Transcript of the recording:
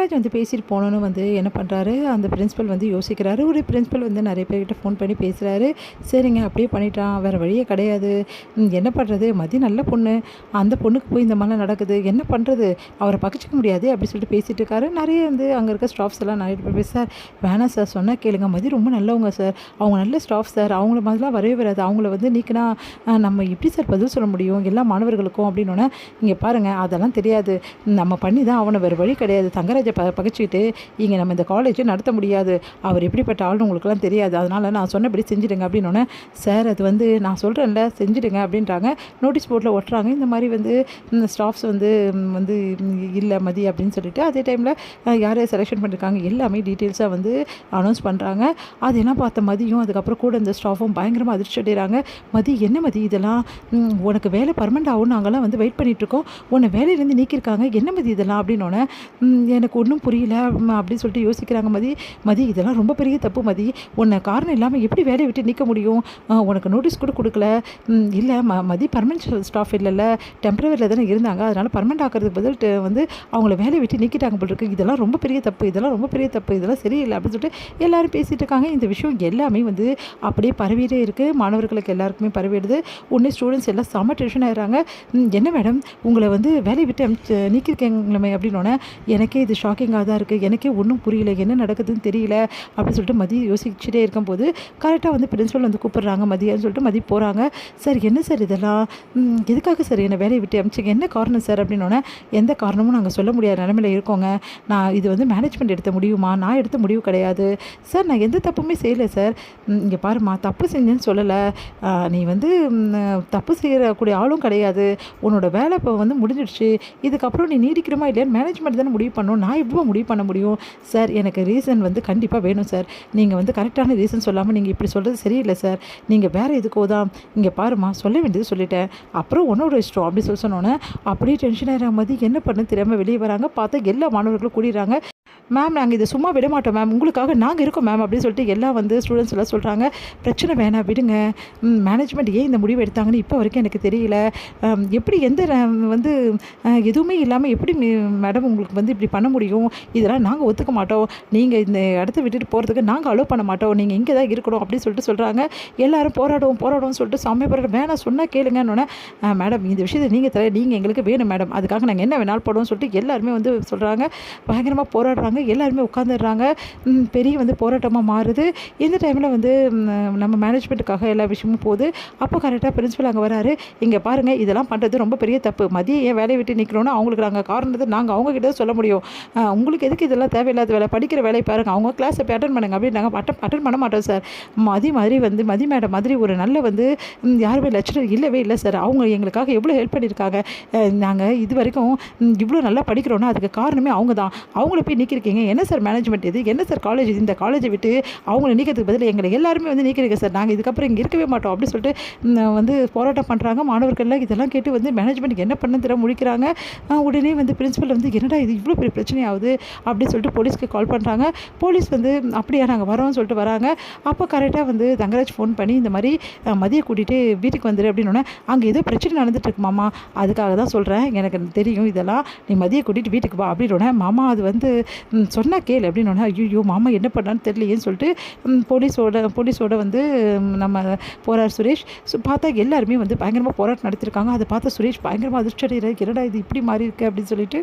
தங்கராஜ் வந்து பேசிட்டு போனோன்னு வந்து என்ன பண்ணுறாரு, அந்த பிரின்சிபல் வந்து யோசிக்கிறாரு. ஒரு பிரின்சிபல் வந்து நிறைய பேர்கிட்ட ஃபோன் பண்ணி பேசுகிறாரு. சரிங்க அப்படியே பண்ணிட்டான், வேறு வழியே கிடையாது. என்ன பண்ணுறது, மதி நல்ல பொண்ணு, அந்த பொண்ணுக்கு போய் இந்த மாதிரிலாம் நடக்குது, என்ன பண்ணுறது, அவரை பகிச்சிக்க முடியாது அப்படி சொல்லிட்டு பேசிகிட்டு இருக்காரு. நிறைய வந்து அங்கே இருக்க ஸ்டாஃப்ஸ் எல்லாம் நிறைய பேர் பேச, சார் வேணாம் சார், சொன்னால் கேளுங்க, மதி ரொம்ப நல்லவங்க சார், அவங்க நல்ல ஸ்டாஃப் சார், அவங்கள மாதிரிலாம் வரவே வராது, அவங்கள வந்து நீக்கினா நம்ம எப்படி சார் பதில் சொல்ல முடியும் எல்லா மாணவர்களுக்கும் அப்படின்னோடனே, இங்கே பாருங்கள் அதெல்லாம் தெரியாது, நம்ம பண்ணி தான் அவனை, வேறு வழி கிடையாது, தங்கராஜை பகிச்சிக்கிட்டு இங்கே நம்ம இந்த காலேஜை நடத்த முடியாது, அவர் எப்படிப்பட்ட ஆள்னு உங்களுக்குலாம் தெரியாது, அதனால் நான் சொன்னபடி செஞ்சுடுங்க அப்படின்னோடனே, சார் அது வந்து நான் சொல்கிறேன்ல செஞ்சுடுங்க அப்படின்றாங்க. நோட்டீஸ் போர்டில் ஒட்டுறாங்க, இந்த மாதிரி வந்து ஸ்டாஃப்ஸ் வந்து வந்து இல்லை மதி அப்படின்னு சொல்லிட்டு, அதே டைமில் யார் செலெக்ஷன் பண்ணியிருக்காங்க எல்லாமே டீட்டெயில்ஸாக வந்து அனௌன்ஸ் பண்ணுறாங்க. அதெல்லாம் பார்த்த மதியும் அதுக்கப்புறம் கூட இந்த ஸ்டாஃபும் பயங்கரமாக அதிர்ச்சி அடைகிறாங்க. மதி என்ன மதி இதெல்லாம், உனக்கு வேலை பர்மனெண்ட் ஆகும், நாங்கள்லாம் வந்து வெயிட் பண்ணிகிட்ருக்கோம், உன்னை வேலையிலேருந்து நீக்கியிருக்காங்க, என்ன மதி இதெல்லாம் அப்படின்னோடனே, எனக்கு ஒன்றும் புரியல அப்படின்னு சொல்லிட்டு யோசிக்கிறாங்க. மதி இதெல்லாம் ரொம்ப பெரிய தப்பு மதி, உன்னை காரணம் இல்லாமல் எப்படி வேலையை விட்டு நீக்க முடியும், உனக்கு நோட்டீஸ் கூட கொடுக்கல, இல்லை மதி பர்மனெண்ட் ஸ்டாஃப் இல்லைல்ல, டெம்பரவரியில் தானே இருந்தாங்க, அதனால் பர்மனெண்ட் ஆக்கிறதுக்கு பதில் வந்து அவங்கள வேலையை விட்டு நீக்கிட்டாங்க போல் இருக்குது, இதெல்லாம் ரொம்ப பெரிய தப்பு, இதெல்லாம் ரொம்ப பெரிய தப்பு, இதெல்லாம் சரியில்லை அப்படின்னு சொல்லிட்டு எல்லோரும் பேசிகிட்டு இருக்காங்க. இந்த விஷயம் எல்லாமே வந்து அப்படியே பரவிட்டே இருக்குது, மாணவர்களுக்கு எல்லாருக்குமே பரவிடுது. உடனே ஸ்டூடெண்ட்ஸ் எல்லாம் செம்ம டென்ஷன் ஆகிடுறாங்க. என்ன மேடம் உங்களை வந்து வேலையை விட்டு நீக்கிருக்கீங்களே அப்படின்னோடனே, எனக்கே இது ஷாக்கிங்காக தான் இருக்குது, எனக்கே ஒன்றும் புரியல, என்ன நடக்குதுன்னு தெரியல அப்படின்னு சொல்லிட்டு மதி யோசிச்சுட்டே இருக்கும்போது கரெக்டாக வந்து பிரின்சிபல் வந்து கூப்பிட்றாங்க மதியான்னு சொல்லிட்டு மதி போகிறாங்க. சார் என்ன சார் இதெல்லாம், எதுக்காக சார் என்னை வேலையை விட்டு அனுப்பிச்சிங்க, என்ன காரணம் சார் அப்படின்னோடனே, எந்த காரணமும் நாங்கள் சொல்ல முடியாத நிலமையில இருக்கோங்க, நான் இது வந்து மேனேஜ்மெண்ட் எடுத்த முடியுமா, நான் எடுத்த முடிவு கிடையாது சார், நான் எந்த தப்புமே செய்யலை சார், இங்கே பாருமா தப்பு செஞ்சேன்னு சொல்லலை, நீ வந்து தப்பு செய்யக்கூடிய ஆளும் கிடையாது, உன்னோட வேலை இப்போ வந்து முடிஞ்சிடுச்சு, இதுக்கப்புறம் நீ நீடிக்கிறமா இல்லையான்னு மேனேஜ்மெண்ட் தானே முடிவு பண்ணணும், நான் எவ்வளோ முடிவு பண்ண முடியும் சார், எனக்கு ரீசன் வந்து கண்டிப்பாக வேணும் சார், நீங்கள் வந்து கரெக்டான ரீசன் சொல்லாமல் நீங்கள் இப்படி சொல்கிறது சரியில்லை சார், நீங்கள் வேறு எதுக்கோ தான், இங்கே பாருமா சொல்ல வேண்டியது சொல்லிட்டேன், அப்புறம் உன்னோட இஷ்டம் அப்படி சொன்னோன்னே அப்படியே டென்ஷன் ஆகிற மாதிரி என்ன பண்ண தெரியாமல் வெளியே வராங்க. பார்த்தா எல்லா மாணவர்களும் கூடிடுறாங்க. மேம் நாங்கள் இதை சும்மா விட மாட்டோம் மேம், உங்களுக்காக நாங்கள் இருக்கோம் மேம் அப்படின்னு சொல்லிட்டு எல்லாம் வந்து ஸ்டூடெண்ட்ஸ் எல்லாம் சொல்கிறாங்க. பிரச்சனை வேணாம் விடுங்க, மேனேஜ்மெண்ட் ஏன் இந்த முடிவு எடுத்தாங்கன்னு இப்போ வரைக்கும் எனக்கு தெரியல, எப்படி எந்த வந்து எதுவுமே இல்லாமல் எப்படி மேடம் உங்களுக்கு வந்து இப்படி பண்ண முடியும், இதெல்லாம் நாங்கள் ஒத்துக்க மாட்டோம், நீங்கள் இந்த இடத்த விட்டுட்டு போகிறதுக்கு நாங்கள் அலோவ் பண்ண மாட்டோம், நீங்கள் இங்கே தான் இருக்கணும் அப்படின்னு சொல்லிட்டு சொல்கிறாங்க. எல்லாரும் போராடுவோம்னு சொல்லிட்டு செம்மையாக போராட்டம், வேணாம் சொன்னால் கேளுங்கன்னு, மேடம் இந்த விஷயத்தை நீங்கள் எங்களுக்கு வேணும் மேடம், அதுக்காக நாங்கள் என்ன வேணாலும் போடுவோம்னு சொல்லிட்டு எல்லாருமே வந்து சொல்கிறாங்க. பயங்கரமாக போராடுறாங்க, எல்லாருமே உட்காந்துடுறாங்க. பெரிய வந்து போராட்டமாக மாறுது. இந்த டைமில் வந்து நம்ம மேனேஜ்மெண்ட்டுக்காக எல்லா விஷயமும் போகுது. அப்போ கரெக்டாக பிரின்சிபல் அங்கே வராரு. இங்கே பாருங்கள் இதெல்லாம் பண்ணுறது ரொம்ப பெரிய தப்பு, மதியம் ஏன் வேலையை விட்டு நிற்கிறோன்னா அவங்களுக்கு நாங்கள் காரணத்தை நாங்கள் அவங்கக்கிட்ட சொல்ல முடியும், உங்களுக்கு எதுக்கு இதெல்லாம் தேவையில்லாத வேலை, படிக்கிற வேலையை பாருங்கள், அவங்க கிளாஸை போய் அட்டன் பண்ணுங்க அப்படின்னு நாங்கள் அட்டன் பண்ண மாட்டோம் சார், மதி மேடம் மாதிரி ஒரு நல்ல வந்து யாருமே லெக்சரர் இல்லவே இல்லை சார், அவங்க எங்களுக்காக எவ்வளோ ஹெல்ப் பண்ணியிருக்காங்க, நாங்கள் இது வரைக்கும் இவ்வளோ நல்லா படிக்கிறோன்னா அதுக்கு காரணமே அவங்க தான், அவங்கள போய் நீக்கிருக்கீங்க, என்ன சார் மேனேஜ்மெண்ட் இது, என்ன சார் காலேஜ் இது, இந்த காலேஜை விட்டு அவங்கள நீக்கிறதுக்கு பதில் எங்களை எல்லாருமே வந்து நீக்கிறீங்க சார், நாங்கள் இதுக்கப்புறம் இங்கே இருக்கவே மாட்டோம் அப்படின்னு சொல்லிட்டு வந்து போராட்டம் பண்ணுறாங்க. மாணவர்கள்லாம் இதெல்லாம் கேட்டு வந்து மேனேஜ்மெண்ட்டுக்கு என்ன பண்ண தெரிய முடிக்கிறாங்க. உடனே வந்து பிரின்சிபல் வந்து என்னடா இது இவ்வளோ பெரிய பிரச்சனை ஆகுது அப்படின்னு சொல்லிட்டு போலீஸ்க்கு கால் பண்ணுறாங்க. போலீஸ் வந்து அப்படியா நாங்கள் வரோம்னு சொல்லிட்டு வராங்க. அப்போ கரெக்டாக வந்து தங்கராஜ் ஃபோன் பண்ணி இந்த மாதிரி மதியை கூட்டிகிட்டு வீட்டுக்கு வந்துடு அப்படின்னோடனே, அங்கே ஏதோ பிரச்சனை நடந்துட்டு இருக்கு மாமா, அதுக்காக தான் சொல்கிறேன், எனக்கு தெரியும் இதெல்லாம், நீ மதியை கூட்டிகிட்டு வீட்டுக்கு வா அப்படின்னோடனே, மாமா அது வந்து சொன்னால் கேளு அப்படின்னோடனே, ஐயோ மாமா என்ன பண்ணான்னு தெரியலையேன்னு சொல்லிட்டு போலீஸோட வந்து நம்ம போகிறார் சுரேஷ். பார்த்தா எல்லாருமே வந்து பயங்கரமாக போராட்டம் நடத்திருக்காங்க. அதை பார்த்த சுரேஷ் பயங்கரமாக அதிர்ச்சி அடைகிறார், என்னடா இது இப்படி மாறி இருக்கு அப்படின்னு சொல்லிட்டு.